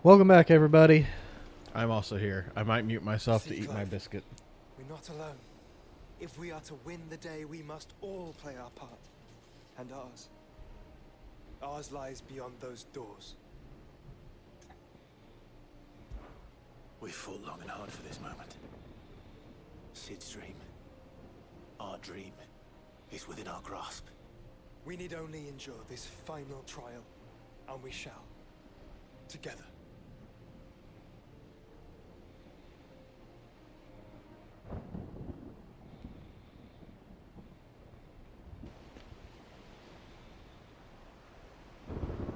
Welcome back, everybody. I'm also here. I might mute myself See, to eat my Clive, biscuit. we're not alone. If we are to win the day, we must all play our part. And ours. Ours lies beyond those doors. We fought long and hard for this moment. Sid's dream, our dream, is within our grasp. We need only endure this final trial, and we shall. Together.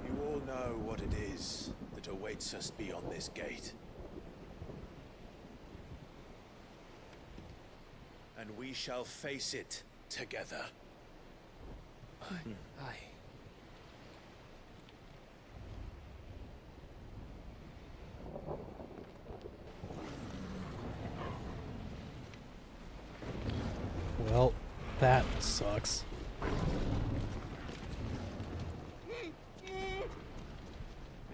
You all know what it is that awaits us beyond this gate. And we shall face it together. Aye. Well, that sucks.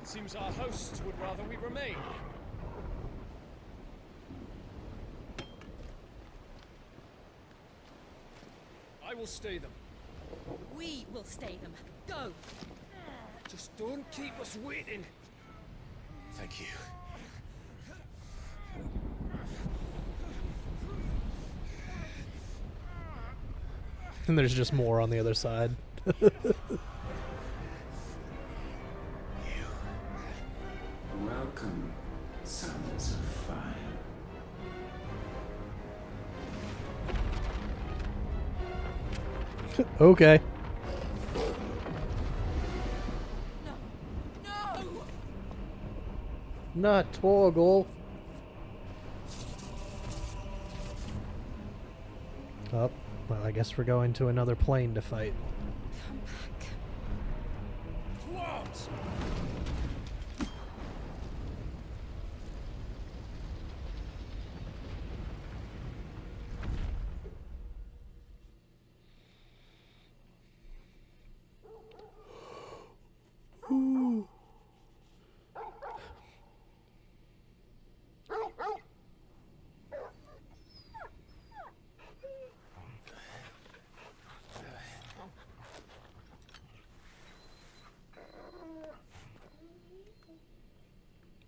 It seems our hosts would rather we remain. I will stay them. We will stay them. Go! Just don't keep us waiting. Thank you. And there's just more on the other side. Welcome, sons of fire. Okay. No! Not Torgal. Oh, well, I guess we're going to another plane to fight. Come back. Towards!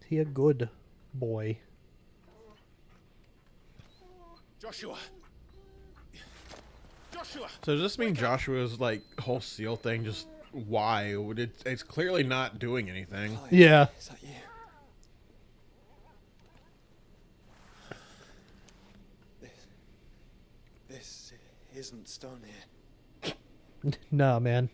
He a good boy. Joshua! Joshua! So does this mean Joshua's like whole seal thing just why? Would it? It's clearly not doing anything. Clive, Yeah. Is that you? This isn't stone here. Nah, man.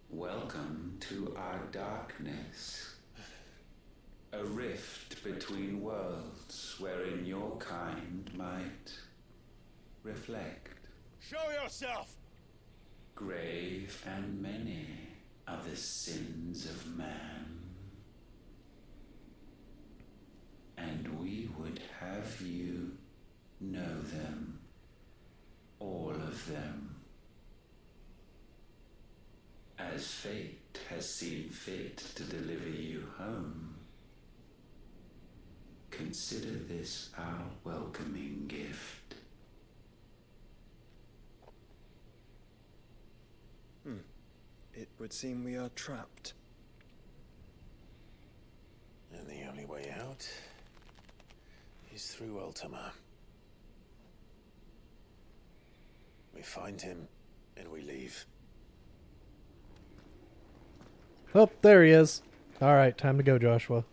Welcome to our darkness. A rift between worlds wherein your kind might reflect. Show yourself! Grave and many are the sins of man. And we would have you know them. All of them. As fate has seen fit to deliver you home, consider this our welcoming gift. It would seem we are trapped. And the only way out is through Ultima. We find him and we leave. Oh, there he is. All right, time to go, Joshua.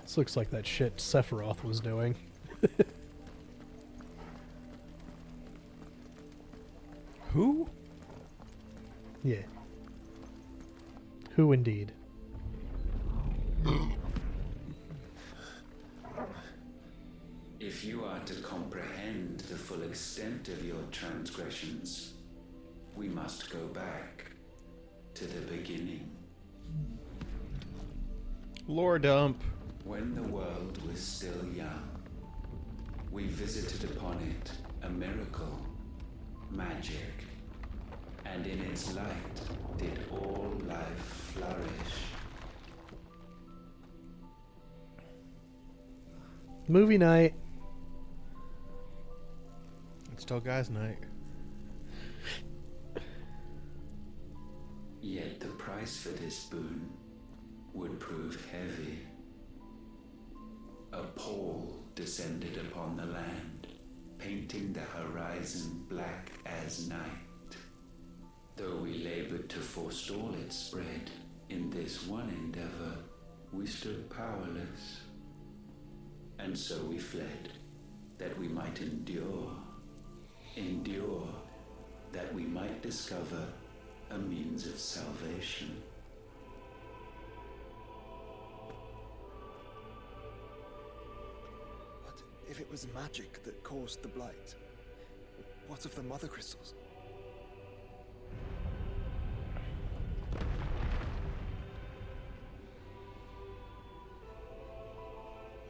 This looks like that shit Sephiroth was doing. Who? Yeah. Who indeed? If you are to comprehend the full extent of your transgressions, We must go back to the beginning. Lore dump. When the world was still young, we visited upon it a miracle, magic, and in its light did all life flourish. Movie night. It's still guys' night. Yet the price for this boon would prove heavy. A pall descended upon the land, painting the horizon black as night. Though we labored to forestall its spread, in this one endeavor we stood powerless. And so we fled, that we might endure, that we might discover a means of salvation. But if it was magic that caused the blight, what of the mother crystals?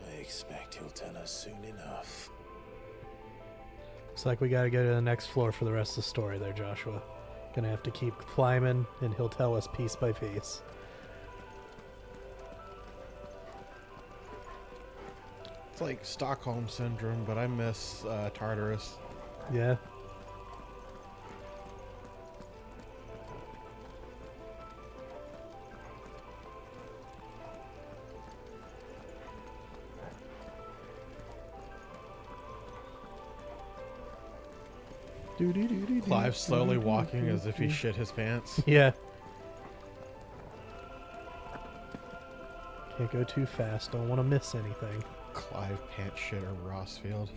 I expect he'll tell us soon enough. Looks like we gotta go to the next floor for the rest of the story there, Joshua. Gonna have to keep climbing, and he'll tell us piece by piece. It's like Stockholm Syndrome, but I miss Tartarus. Yeah. Clive slowly walking as if he shit his pants. Yeah. Can't go too fast. Don't want to miss anything. Clive pants shitter Rossfield.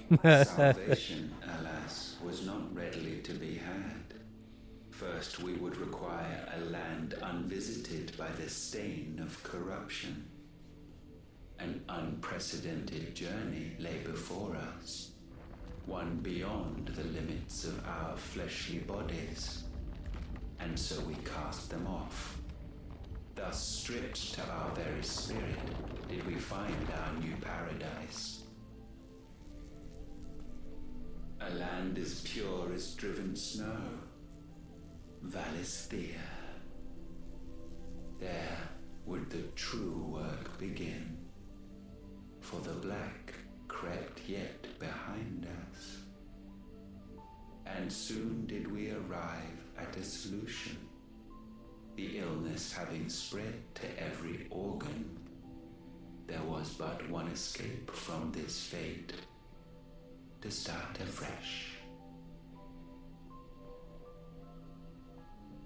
Salvation, alas, was not readily to be had. First, we would require a land unvisited by the stain of corruption. An unprecedented journey lay before us, one beyond the limits of our fleshly bodies. And so we cast them off. Thus, stripped to our very spirit, did we find our new paradise. A land as pure as driven snow, Valisthea. There would the true work begin, for the black crept yet behind us. And soon did we arrive at a solution. The illness having spread to every organ, there was but one escape from this fate, to start afresh.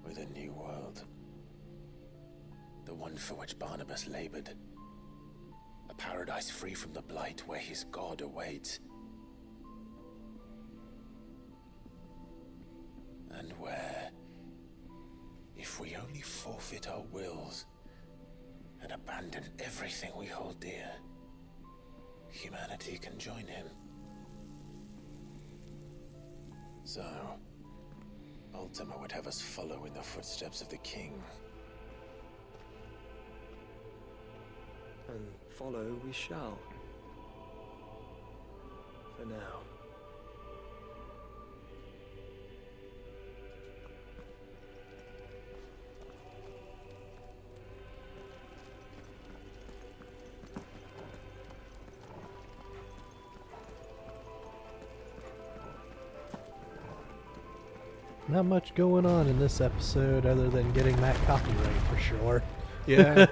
With a new world. The one for which Barnabas labored. A paradise free from the blight where his God awaits. And where, if we only forfeit our wills and abandon everything we hold dear, humanity can join him. So, Ultima would have us follow in the footsteps of the king. And follow we shall. For now. Not much going on in this episode other than getting that copyright for sure. Yeah.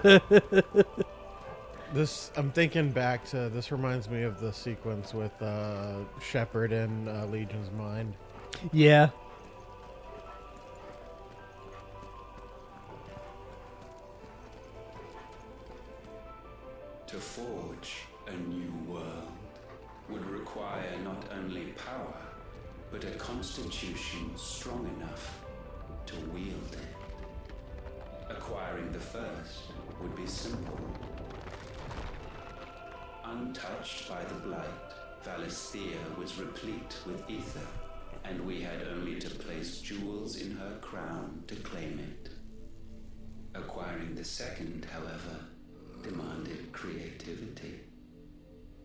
I'm thinking back to, this reminds me of the sequence with Shepard in Legion's Mind. Yeah. To forge a new world would require not only power, but a constitution strong enough to wield it. Acquiring the first would be simple. Untouched by the blight, Valisthea was replete with ether, and we had only to place jewels in her crown to claim it. Acquiring the second, however, demanded creativity.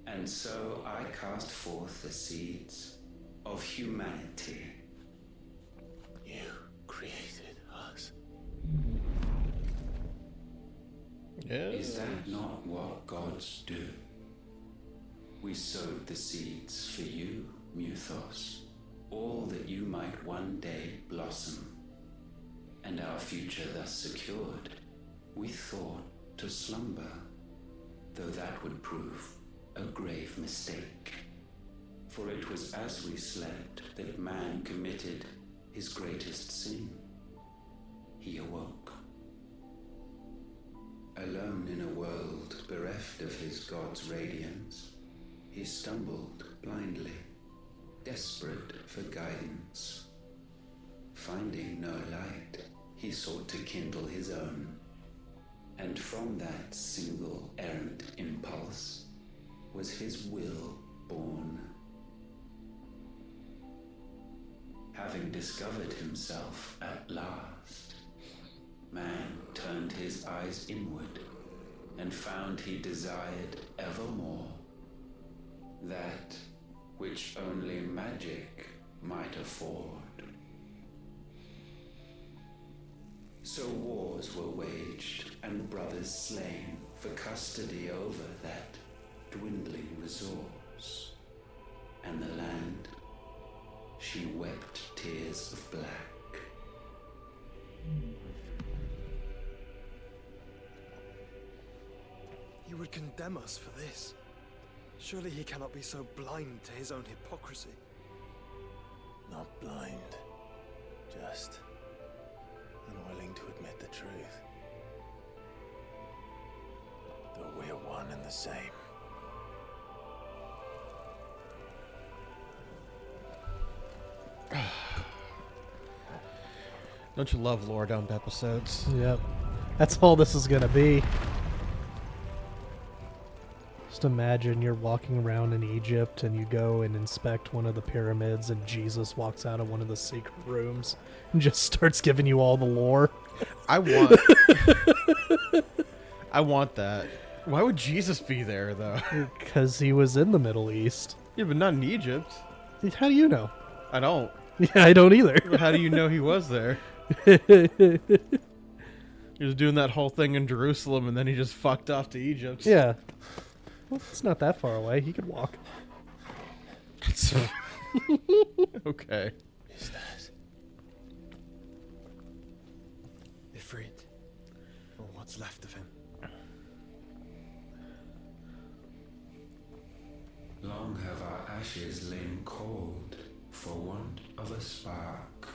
And so I cast forth the seeds of humanity. You created us. Yeah. Is that not what gods do? We sowed the seeds for you, Muthos, all that you might one day blossom. And our future thus secured, we thought to slumber, though that would prove a grave mistake. For it was as we slept that man committed his greatest sin. He awoke. Alone in a world bereft of his god's radiance, he stumbled blindly, desperate for guidance. Finding no light, he sought to kindle his own, and from that single errant impulse was his will born. Having discovered himself at last, man turned his eyes inward and found he desired evermore that which only magic might afford. So wars were waged and brothers slain for custody over that dwindling resource, and the land, she wept tears of black. He would condemn us for this. Surely he cannot be so blind to his own hypocrisy. Not blind, just unwilling to admit the truth. Though we are one and the same. Don't you love lore dump episodes? Yep. That's all this is gonna be. Just imagine you're walking around in Egypt and you go and inspect one of the pyramids and Jesus walks out of one of the secret rooms and just starts giving you all the lore. I want I want that. Why would Jesus be there though? Because he was in the Middle East. Yeah, but not in Egypt. How do you know? I don't. Yeah, I don't either. But how do you know he was there? He was doing that whole thing in Jerusalem and then he just fucked off to Egypt. Yeah. Well, it's not that far away. He could walk. Okay. Is that? Ifrit, or what's left of him. Long have our ashes lain cold for want of a spark.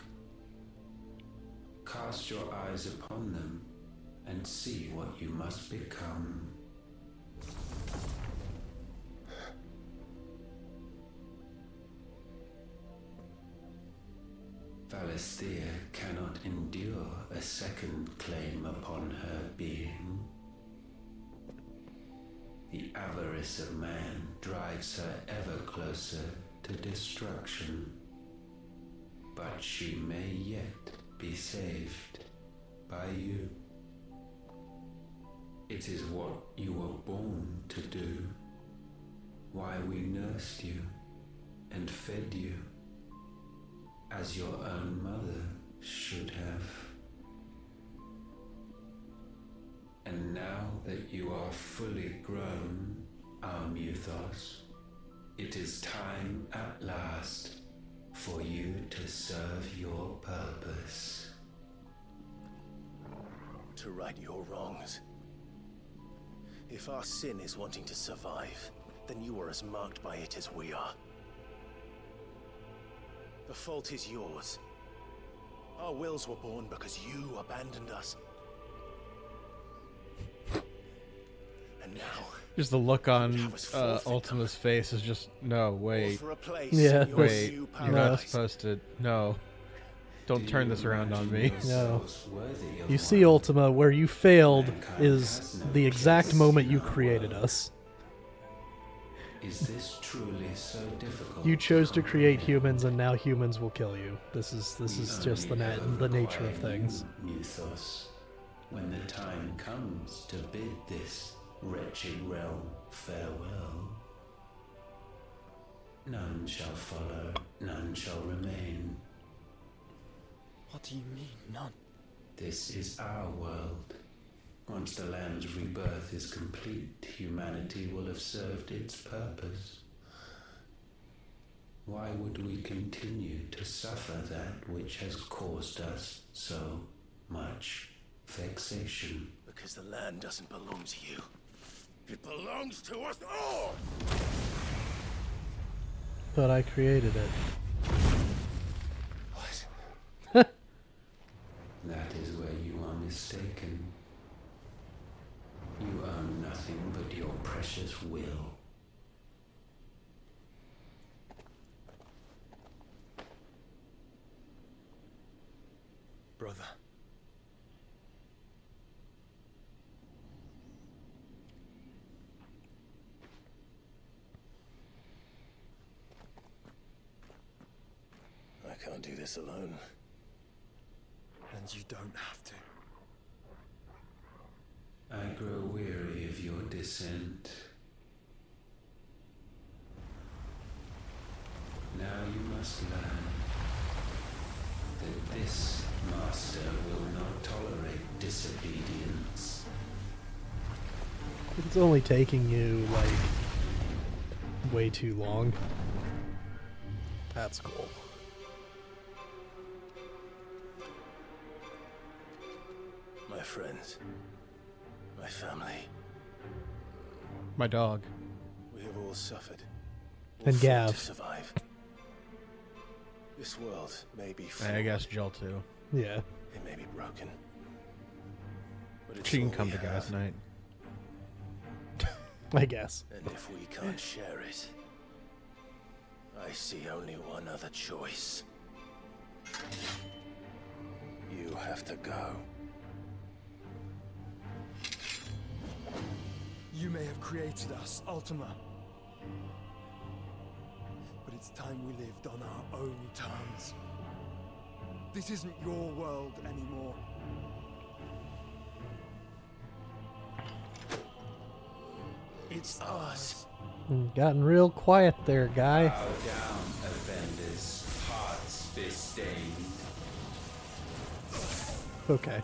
Cast your eyes upon them and see what you must become. Valisthea cannot endure a second claim upon her being. The avarice of man drives her ever closer to destruction. But she may yet be saved by you. It is what you were born to do, why we nursed you and fed you, as your own mother should have. And now that you are fully grown, our Muthos, it is time at last for you to serve your purpose. To right your wrongs. If our sin is wanting to survive, then you are as marked by it as we are. The fault is yours. Our wills were born because you abandoned us. And now, Just the look on have us forfeit Ultima's face is just, no, wait. for a place Yeah. in your Wait, new you're not paradise. supposed to, no. Don't turn this around on me. No. You see, Ultima, where you failed is the exact moment you created us. Is this truly so difficult? You chose to create humans, and now humans will kill you. This is just the the nature of things. Mythos, when the time comes to bid this wretched realm farewell, none shall follow, none shall remain. What do you mean, none? This is our world. Once the land's rebirth is complete, humanity will have served its purpose. Why would we continue to suffer that which has caused us so much vexation? Because the land doesn't belong to you. It belongs to us all! But I created it. What? That is where you are mistaken. You own nothing but your precious will. Brother. I can't do this alone. And you don't have to. I grow weary of your dissent. Now you must learn that this master will not tolerate disobedience. It's only taking you, like, way too long. That's cool. My friends. My family. My dog. We have all suffered. And fought Gav. to survive. This world may be I flawed. guess Jill too. Yeah, It may be broken. But it's She can all come we to guys have. night. I guess. And if we can't share it, I see only one other choice. You have to go. You may have created us, Ultima. But it's time we lived on our own terms. This isn't your world anymore. It's ours. Gotten real quiet there, guy. Bow down, offenders, hearts disdained. Okay.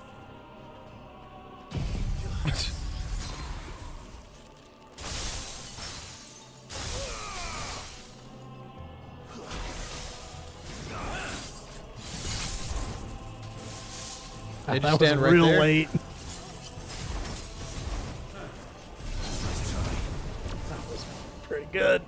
They That just was stand right real there? late. That was pretty good.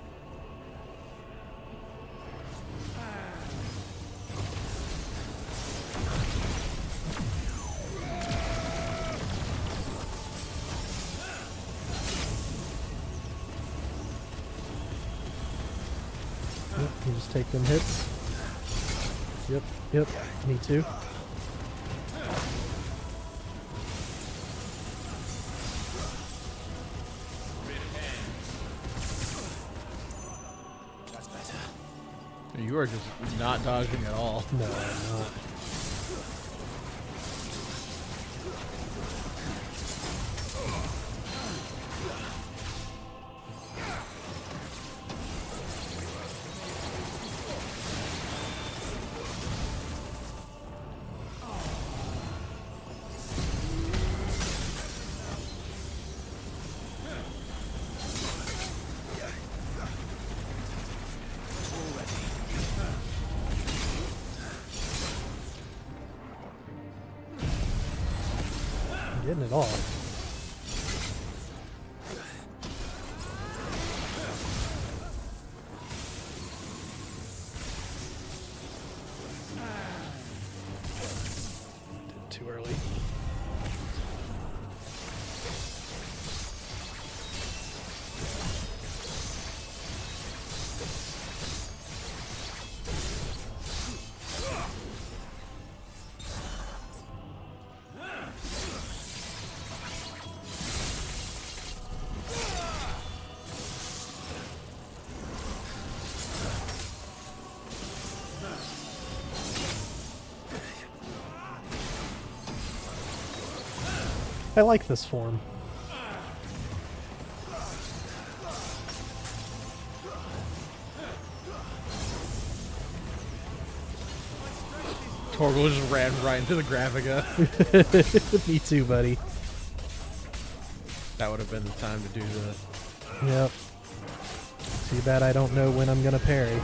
Yep, you just take them hits. Yep, me too. That's better. You are just not dodging at all. No, I'm not. I'm getting it all. Did it too early. I like this form. Torgal just ran right into the Graviga. Me too, buddy. That would have been the time to do the... Yep. Too bad I don't know when I'm gonna parry.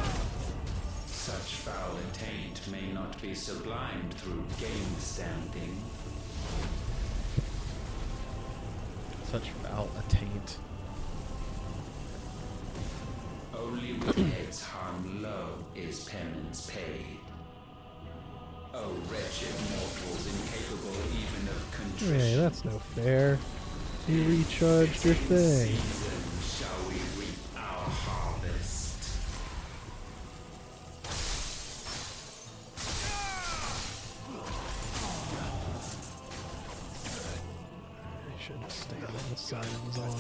Such foul attaint may not be sublimed through game standing. Such foul attaint. Only with heads hung low is penance paid. Oh, wretched mortals incapable even of contrition. Hey, that's no fair. You recharged your thing. Season shall we reap our harvest. I should have stayed on the side it was on.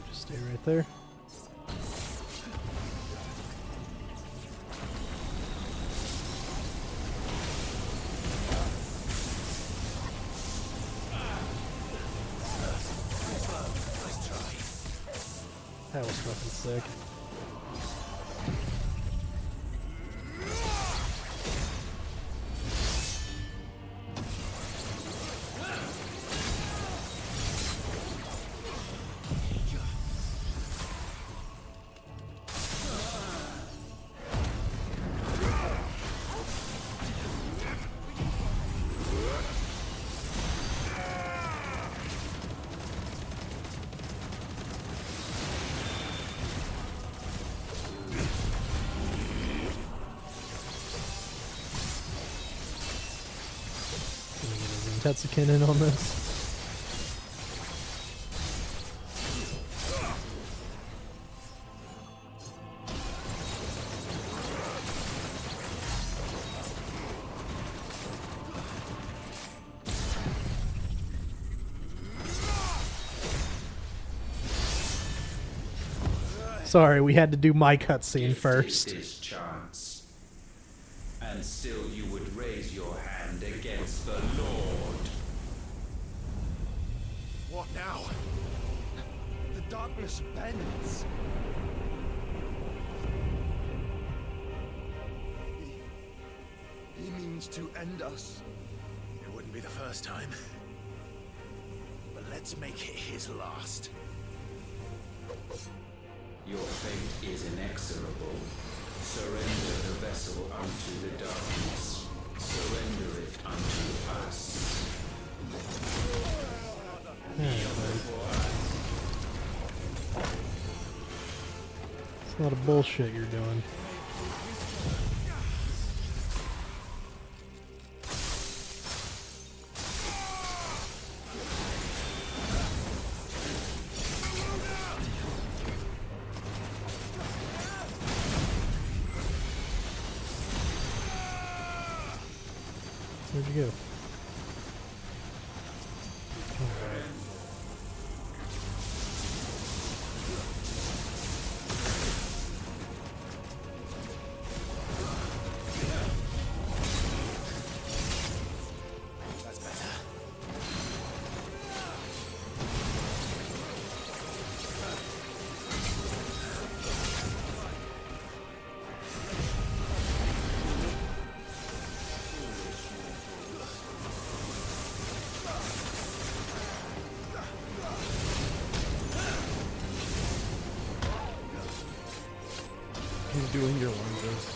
Just stay right there. That was fucking sick. Tetsukin in on this. Sorry, we had to do my cutscene first. This chance, and still you would raise your hand against the Lord. What now? The darkness bends. He means to end us. It wouldn't be the first time. But let's make it his last. Your fate is inexorable. Surrender the vessel unto the darkness. Surrender it unto us. It's a lot of bullshit you're doing. Where'd you go? Alright. That's better. He's doing your lunges.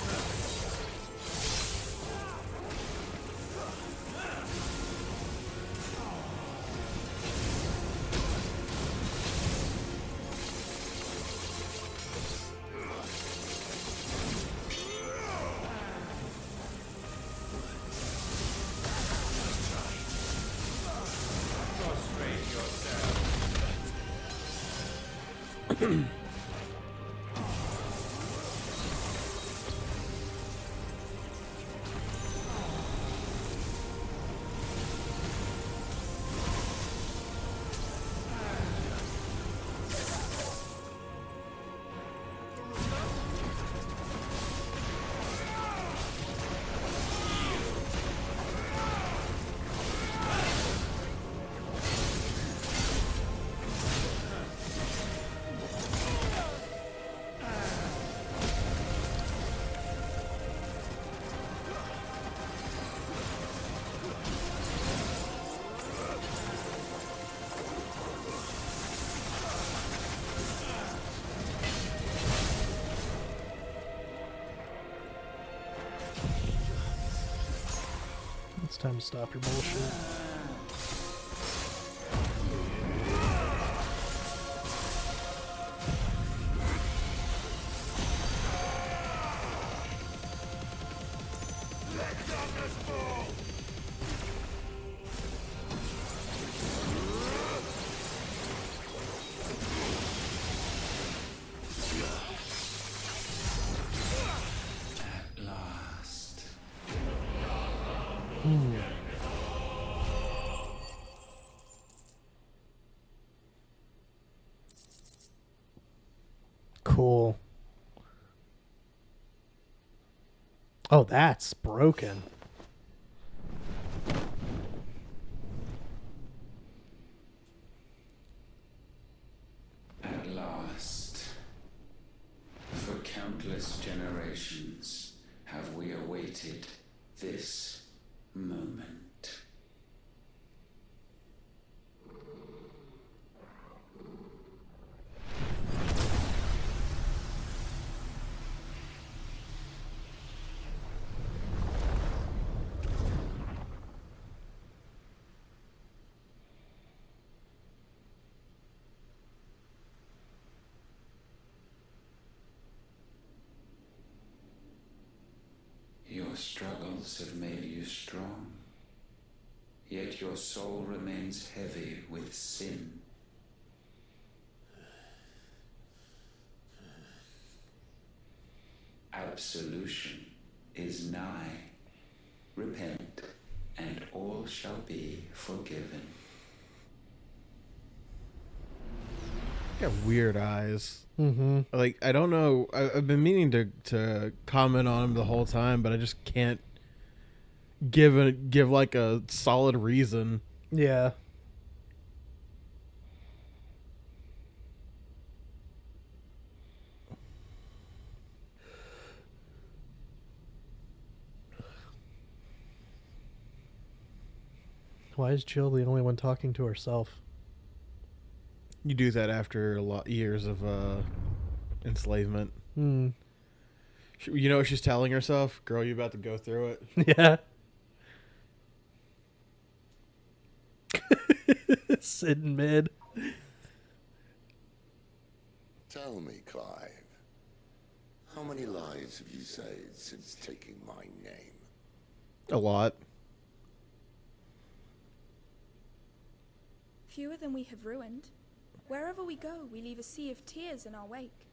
It's time to stop your bullshit. At last. Cool. Oh, that's broken. At last. For countless generations have we awaited this moment. Your struggles have made you strong, yet your soul remains heavy with sin. Absolution is nigh. Repent, and all shall be forgiven. Got weird eyes. Mm-hmm. Like, I don't know. I've been meaning to comment on him the whole time, but I just can't give like a solid reason. Yeah. Why is Jill the only one talking to herself? You do that after years of enslavement. Hmm. You know what she's telling herself? Girl, you about to go through it. Yeah. Sitting mid. Tell me, Clive, how many lives have you saved since taking my name? A lot. Fewer than we have ruined. Wherever we go, we leave a sea of tears in our wake.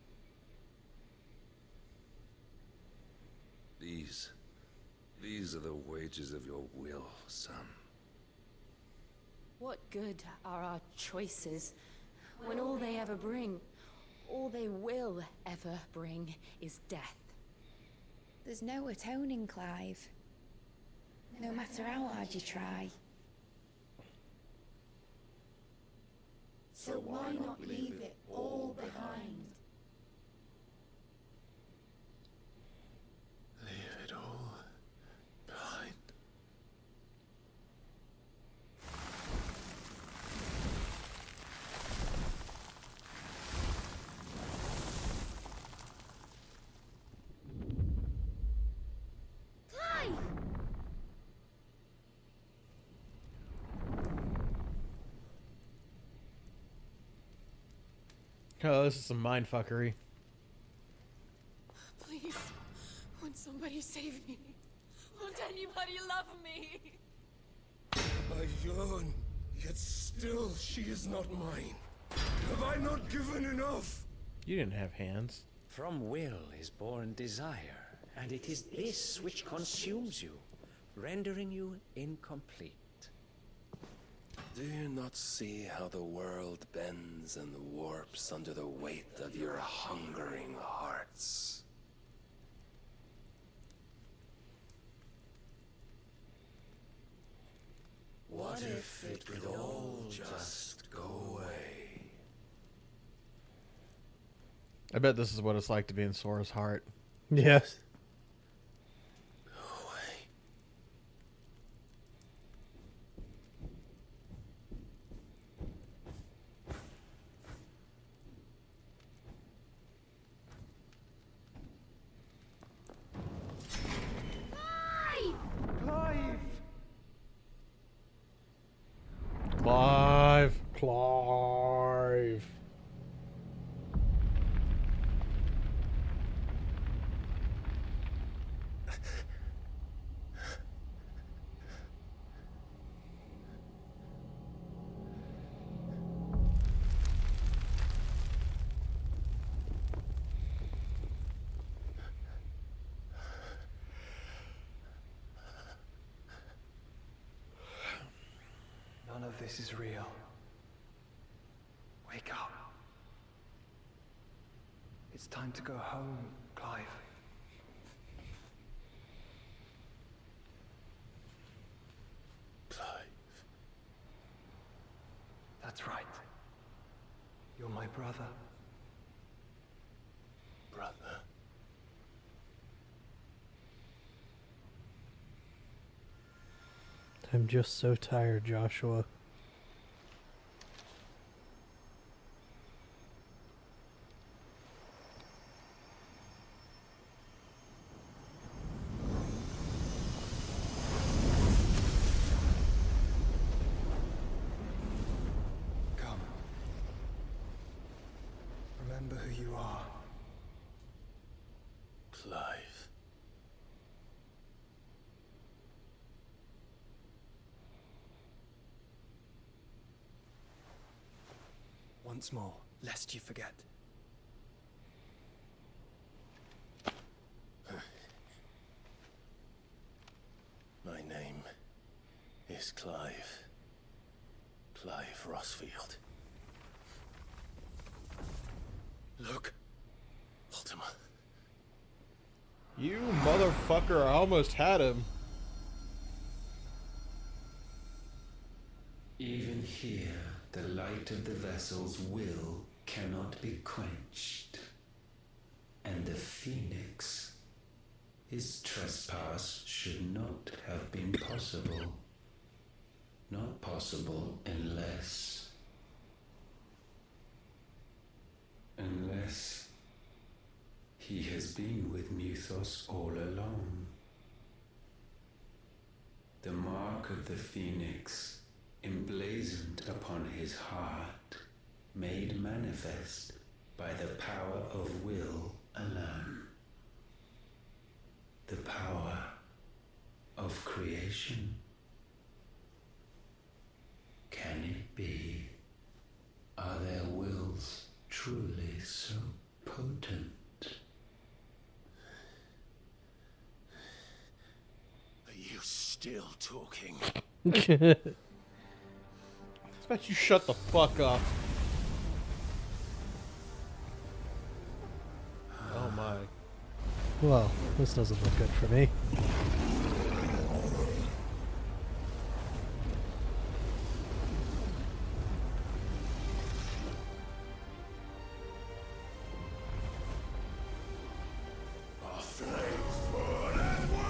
These are the wages of your will, son. What good are our choices when all they ever bring, all they will ever bring, is death? There's no atoning, Clive. No matter how hard you try. So why not leave it all behind? Leave it all behind. Oh, this is some mindfuckery. Please, won't somebody save me? Won't anybody love me? I yearn, yet still she is not mine. Have I not given enough? You didn't have hands. From will is born desire, and it is this which consumes you, rendering you incomplete. Do you not see how the world bends and warps under the weight of your hungering hearts? What if it could all just go away? I bet this is what it's like to be in Sora's heart. Yes. Clive. Clive. None of this is real. Wake up. It's time to go home, Clive. Clive. That's right. You're my brother. Brother. I'm just so tired, Joshua. Come. Remember who you are. Clive. Once more, lest you forget. My name is Clive. Clive Rossfield. Look, Ultima. You motherfucker, I almost had him. Even here, the light of the vessel's will cannot be quenched. And the Phoenix, his trespass should not have been possible. Not possible unless he has been with Muthos all along. The mark of the Phoenix, emblazoned upon his heart, made manifest by the power of will alone. The power of creation. Can it be? Are their wills truly so potent? Are you still talking? I bet you shut the fuck up. Oh my. Well, this doesn't look good for me. Our flames burn as one!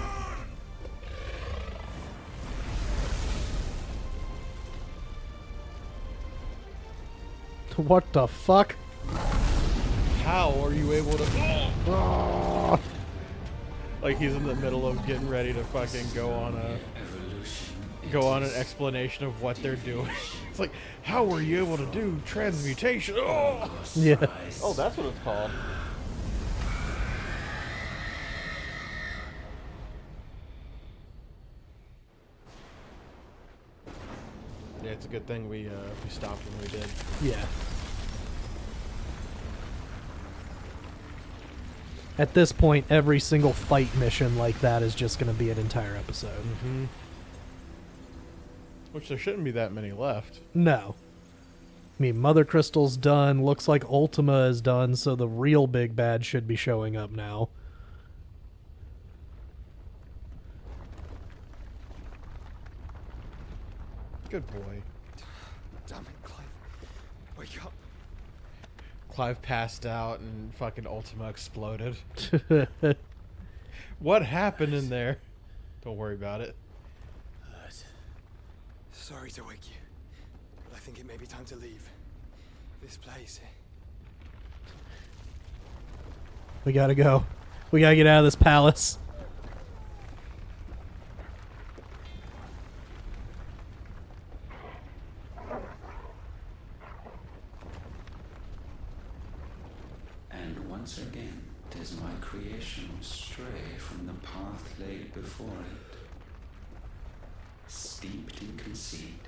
What the fuck? How are you able to... Like he's in the middle of getting ready to fucking go on a... Evolution go on an explanation of what they're doing. It's like, how were you able to do transmutation? Oh! Yeah. Oh, that's what it's called. Yeah, it's a good thing we stopped when we did. Yeah. At this point, every single fight mission like that is just going to be an entire episode. Mm-hmm. Which there shouldn't be that many left. No. I mean, Mother Crystal's done. Looks like Ultima is done, so the real big bad should be showing up now. Good boy. Damn it, Clive. Wake up. Clive passed out and fucking Ultima exploded. What happened in there? Don't worry about it. Sorry to wake you, but I think it may be time to leave this place. We gotta go. We gotta get out of this palace. And once again, does my creation stray from the path laid before it. Steeped in conceit,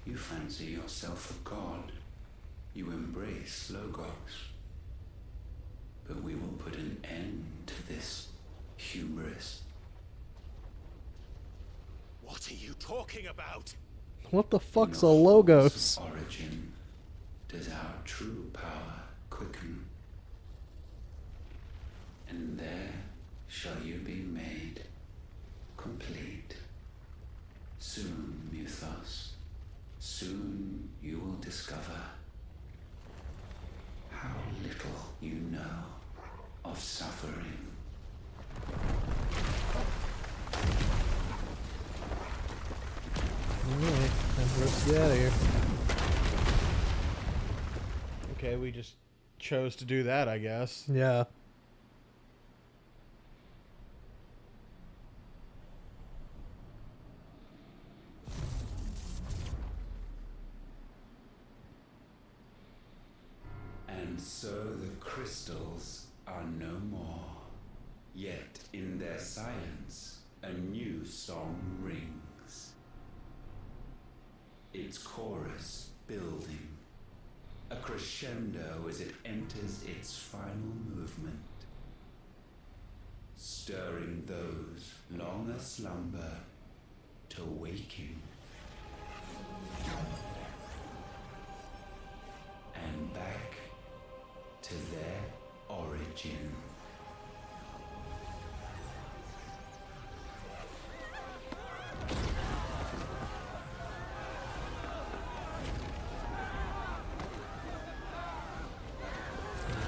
you fancy yourself a god. You embrace Logos. But we will put an end to this hubris. What are you talking about? What the fuck's a Logos? Origin does our true power quicken. And there shall you be made complete. Soon, Muthos, soon you will discover how little you know of suffering. Alright, time for us to get out of here. Okay, we just chose to do that, I guess. Yeah. And so the crystals are no more. Yet in their silence, a new song rings. Its chorus building, a crescendo as it enters its final movement, stirring those long aslumber to waking. And back to their origin.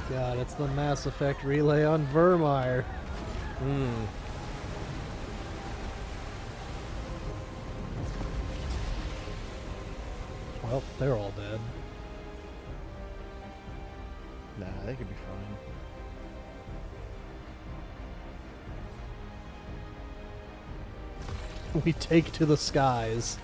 God, it's the Mass Effect relay on Vermeer. Well, they're all dead. Nah, they could be fine. We take to the skies.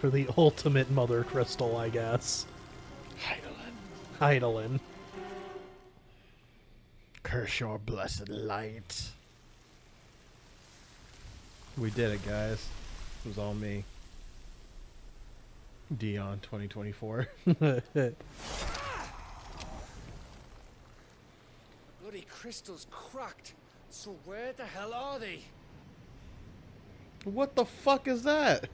For the ultimate Mother Crystal, I guess. Heidelin. Curse your blessed light. We did it, guys. It was all me. Dion 2024. Bloody crystal's cracked. So where the hell are they? What the fuck is that?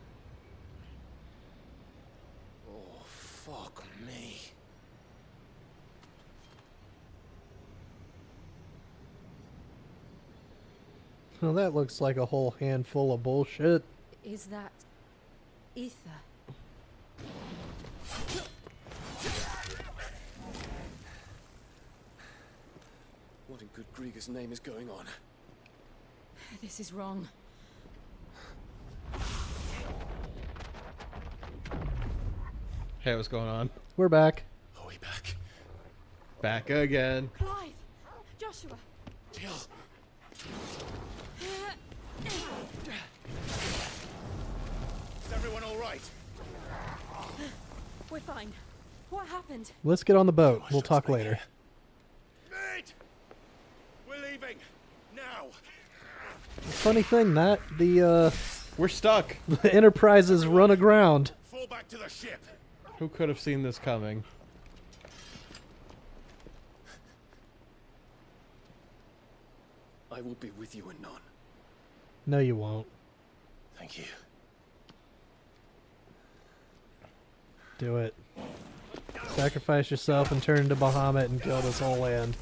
Oh, fuck me. Well, that looks like a whole handful of bullshit. Is that ether? What in good Grieger's name is going on? This is wrong. Hey, what's going on? We're back. Are we back? Back again. Clive! Joshua! Jill! right. We're fine. What happened? Let's get on the boat. We'll talk later. Mate! We're leaving. Now. Funny thing, that the we're stuck. The Enterprise is run aground. Fall back to the ship. Who could have seen this coming? I will be with you anon. No, you won't. Thank you. Do it. Sacrifice yourself and turn into Bahamut and kill this whole land.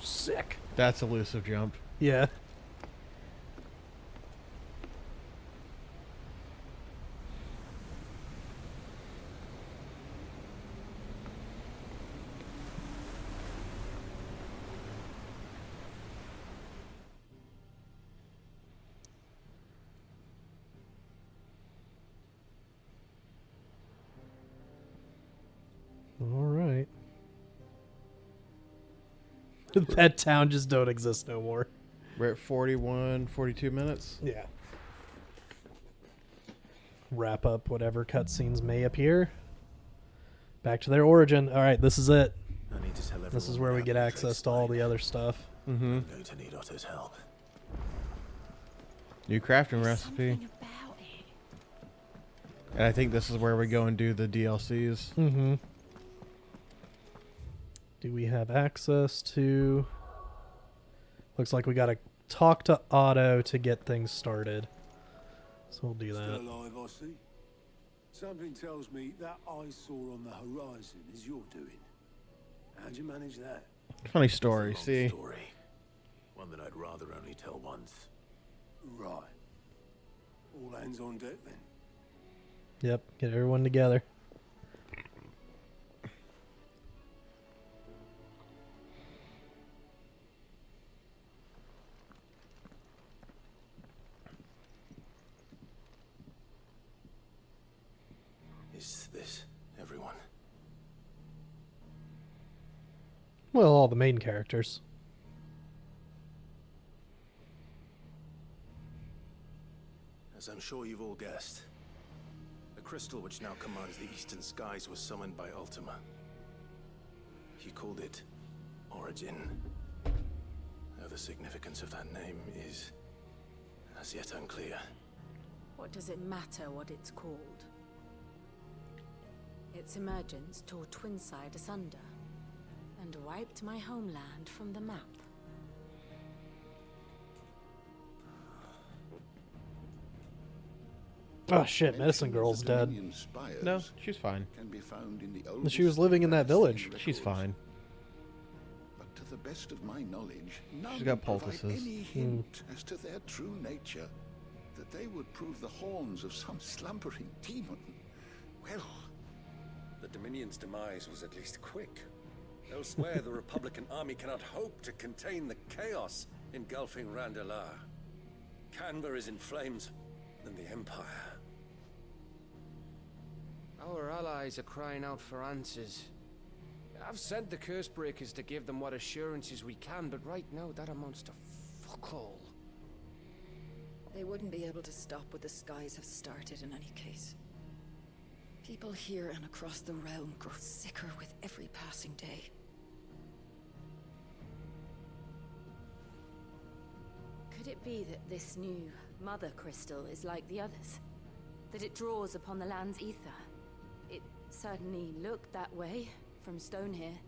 Sick. That's elusive jump. Yeah. All right. That town just don't exist no more. We're at 41, 42 minutes. Yeah. Wrap up whatever cutscenes may appear. Back to their origin. All right, this is it. I need to tell This is where we get access to all the other stuff. Mm-hmm. I'm going to need Otto's help. New crafting recipe. And I think this is where we go and do the DLCs. Mm-hmm. Do we have access to... Looks like we gotta talk to Otto to get things started. So we'll do that. Still alive, I see. Something tells me that eyesore on the horizon is your doing. How'd you manage that? Funny story, see? Story. One that I'd rather only tell once. Right. All hands on deck then. Yep, get everyone together. Is this everyone? Well, all the main characters. As I'm sure you've all guessed, the crystal which now commands the eastern skies was summoned by Ultima. He called it Origin. Though the significance of that name is as yet unclear. What does it matter what it's called? Its emergence tore Twinside asunder and wiped my homeland from the map. Oh shit, Medicine Girl's dead. No, she's fine. Can be found in the She was living in that village. She's fine. But to the best of my knowledge, none She's got provide poultices. any hint as to their true nature, that they would prove the horns of some slumbering demon. Well, the Dominion's demise was at least quick. Elsewhere, the Republican army cannot hope to contain the chaos engulfing Randalar. Canva is in flames, and the Empire. Our allies are crying out for answers. I've sent the curse breakers to give them what assurances we can, but right now that amounts to fuck all. They wouldn't be able to stop what the skies have started in any case. People here and across the realm grow sicker with every passing day. Could it be that this new mother crystal is like the others? That it draws upon the land's ether? It certainly looked that way from stone here.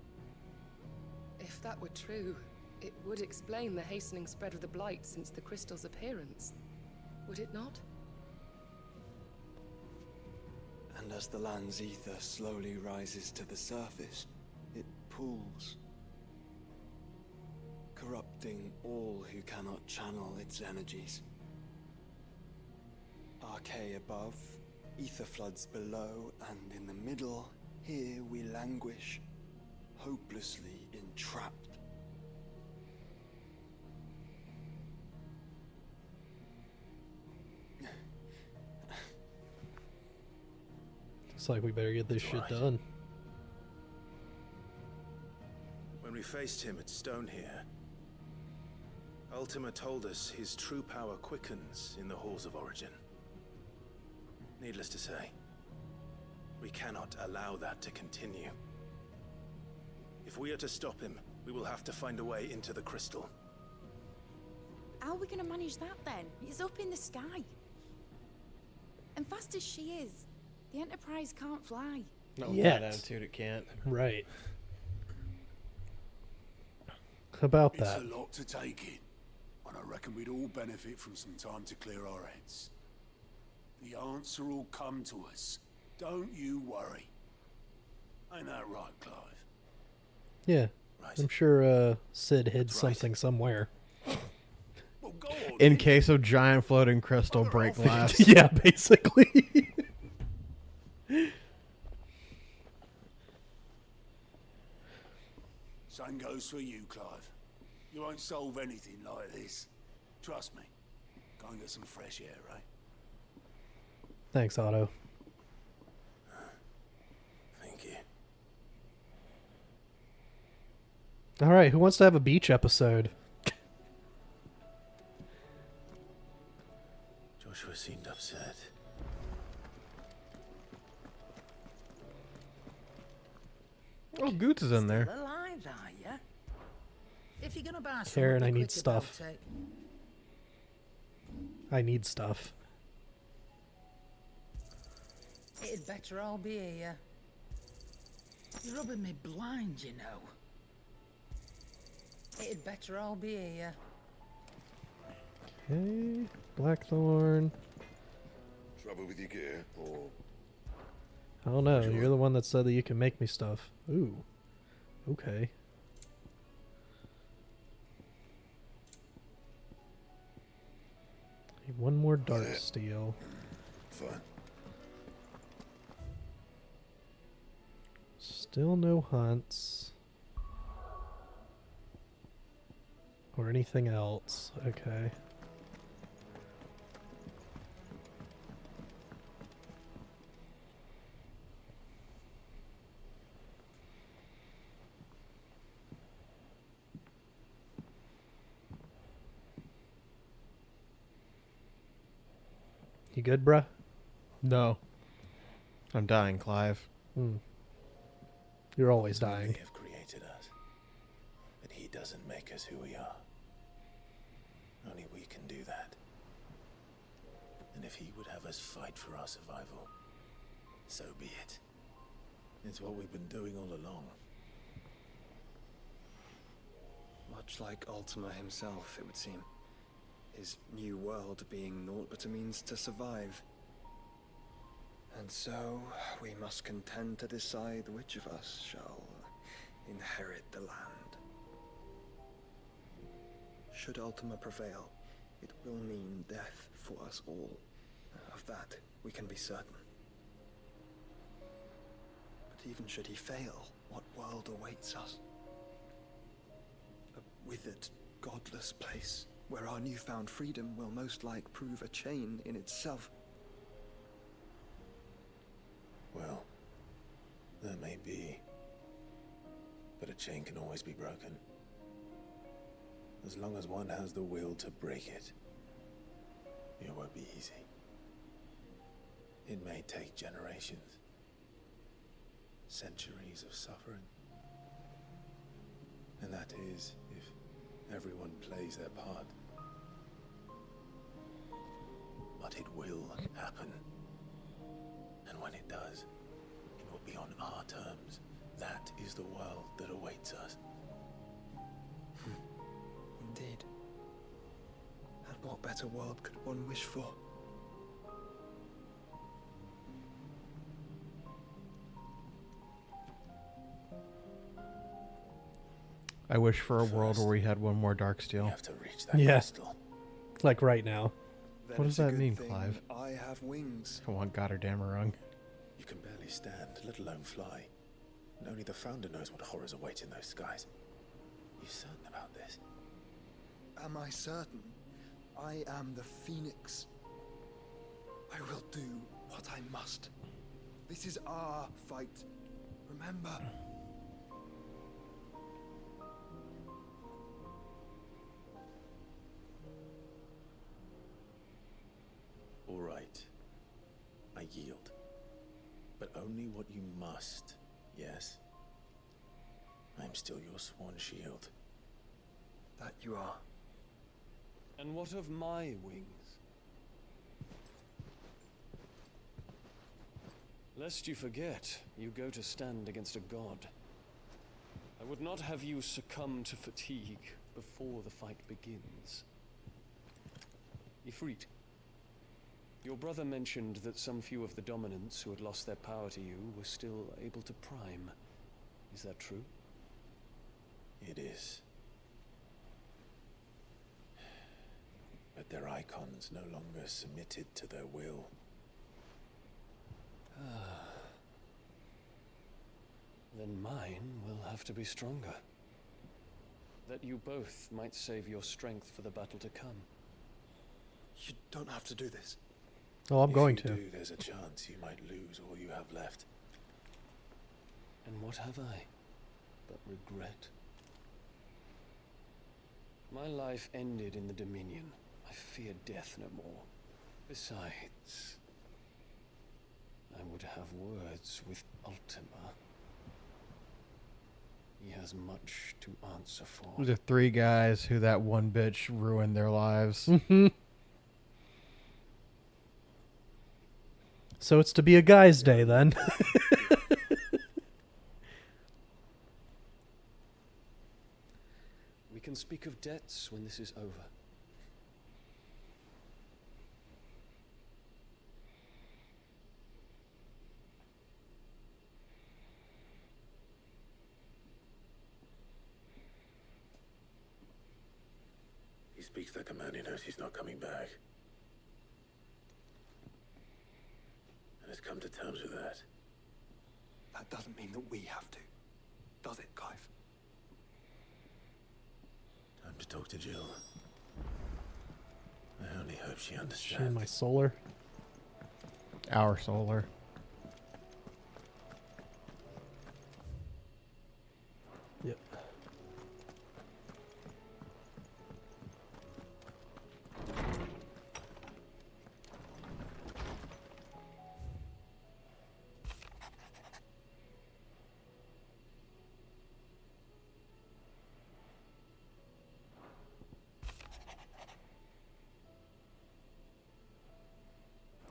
If that were true, it would explain the hastening spread of the blight since the crystal's appearance. Would it not? And as the land's ether slowly rises to the surface, it pools, corrupting all who cannot channel its energies. Archaea above, ether floods below, and in the middle, Here we languish, hopelessly entrapped. It's like we better get this shit done. When we faced him at Stone here, Ultima told us his true power quickens in the halls of origin. Needless to say, we cannot allow that to continue. If we are to stop him, we will have to find a way into the crystal. How are we going to manage that then? It's up in the sky. And fast as she is, the Enterprise can't fly. Not with that attitude, it can't. Right. About that. It's a lot to take in, and I reckon we'd all benefit from some time to clear our heads. The answer will come to us. Don't you worry. Ain't that right, Clive? Yeah. I'm sure Sid hid something somewhere. In case of giant floating crystal break glass. Yeah, basically. Same goes for you, Clive. You won't solve anything like this. Trust me. Go and get some fresh air, right? Thanks, Otto. Thank you. All right, who wants to have a beach episode? Joshua seemed upset. Oh, Goots is in there. Still alive, are ya? If you're gonna buy Karen, something I need quick stuff. about it, I need stuff. it'd better all be here. You're rubbing me blind, you know. It'd better all be here. Okay, Blackthorn. Trouble with your gear, or I don't know. You're the one that said that you can make me stuff. Ooh. Okay. Need one more dark steel. fine. Still no hunts. Or anything else. Okay. You good, bruh? No. I'm dying, Clive. You're always dying. They have created us, but he doesn't make us who we are. Only we can do that. And if he would have us fight for our survival, so be it. It's what we've been doing all along. Much like Ultima himself, it would seem. His new world being naught but a means to survive. And so, we must contend to decide which of us shall inherit the land. Should Ultima prevail, it will mean death for us all. Of that, we can be certain. But even should he fail, what world awaits us? A withered, godless place, where our newfound freedom will most like prove a chain in itself. Well, that may be, but a chain can always be broken. As long as one has the will to break it, it won't be easy. It may take generations, centuries of suffering. And that is if everyone plays their part. But it will happen. And when it does, it will be on our terms. That is the world that awaits us. Indeed. And what better world could one wish for? I wish for a world where we had one more dark steel. Have to reach that Yeah. crystal. Like right now. Then What does it's a that good mean, thing Clive? I have wings. I want Goddardammerung. You can barely stand, let alone fly. And only the Founder knows what horrors await in those skies. You certain about this? Am I certain? I am the Phoenix. I will do what I must. This is our fight. Remember. All right. I yield. But only what you must, yes? I am still your sworn shield. That you are. And what of my wings? Lest you forget, you go to stand against a god. I would not have you succumb to fatigue before the fight begins. Ifrit, your brother mentioned that some few of the dominants who had lost their power to you were still able to prime. Is that true? It is. But their icons no longer submitted to their will. Then mine will have to be stronger. That you both might save your strength for the battle to come. You don't have to do this. Oh, I'm going to. If you do, there's a chance you might lose all you have left. And what have I but regret? My life ended in the Dominion. I fear death no more. Besides, I would have words with Ultima. He has much to answer for. The 3 guys who that one bitch ruined their lives. So it's to be a guy's day then. We can speak of debts when this is over. He speaks like a man who knows he's not coming back. And has come to terms with that. That doesn't mean that we have to. Does it, Clive? Time to talk to Jill. I only hope she Share understands. my solar. Our solar. Yep.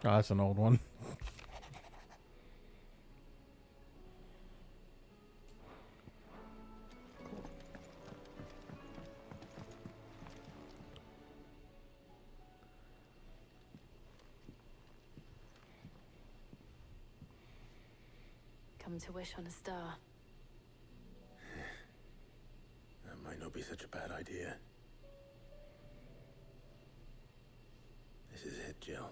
Oh, that's an old one. Come to wish on a star. That might not be such a bad idea. This is it, Jill.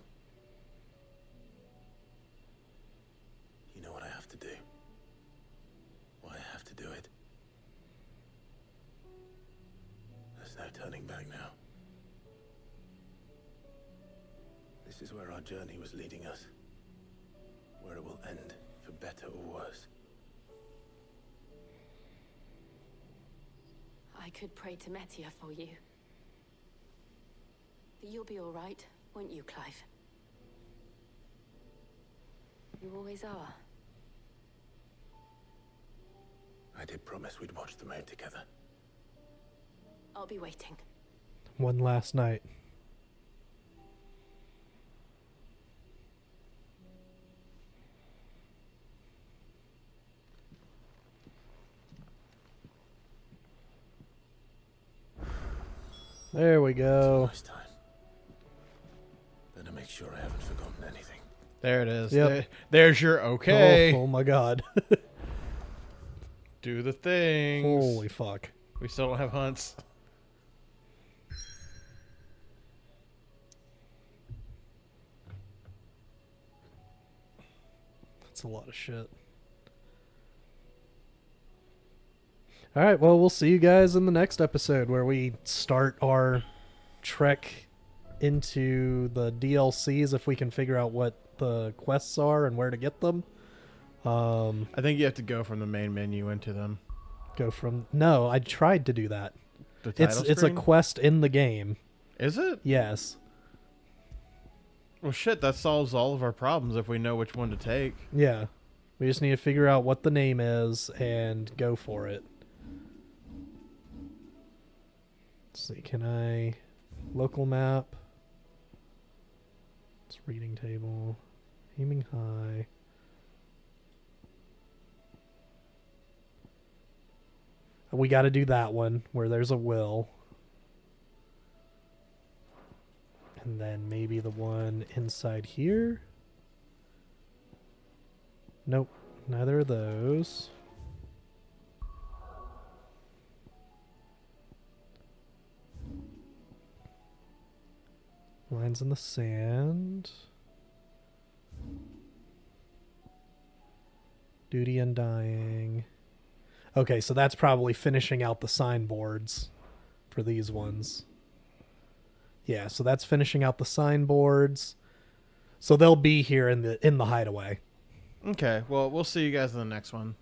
You know what I have to do. Why I have to do it. There's no turning back now. This is where our journey was leading us. Where it will end, for better or worse. I could pray to Metia for you. But you'll be all right, won't you, Clive? You always are. I did promise we'd watch the moon together. I'll be waiting. One last night. There we go. Nice time. Better make sure I haven't forgotten anything. There it is. Yep. There's your okay. Oh my god. Do the things. Holy fuck. We still don't have hunts. That's a lot of shit. All right, well, we'll see you guys in the next episode where we start our trek into the DLCs if we can figure out what the quests are and where to get them. I think you have to go from the main menu into them. No, I tried to do that. The title It's a screen? quest in the game. Is it? Yes. Well, shit, that solves all of our problems if we know which one to take. Yeah. We just need to figure out what the name is and go for it. Let's see, can I... Local map. It's reading table. Aiming high. We got to do that one where there's a will. And then maybe the one inside here. Nope, neither of those. Lines in the sand. Duty Undying. Okay, so that's probably finishing out the signboards for these ones. Yeah, so that's finishing out the signboards. So they'll be here in the hideaway. Okay, well, we'll see you guys in the next one.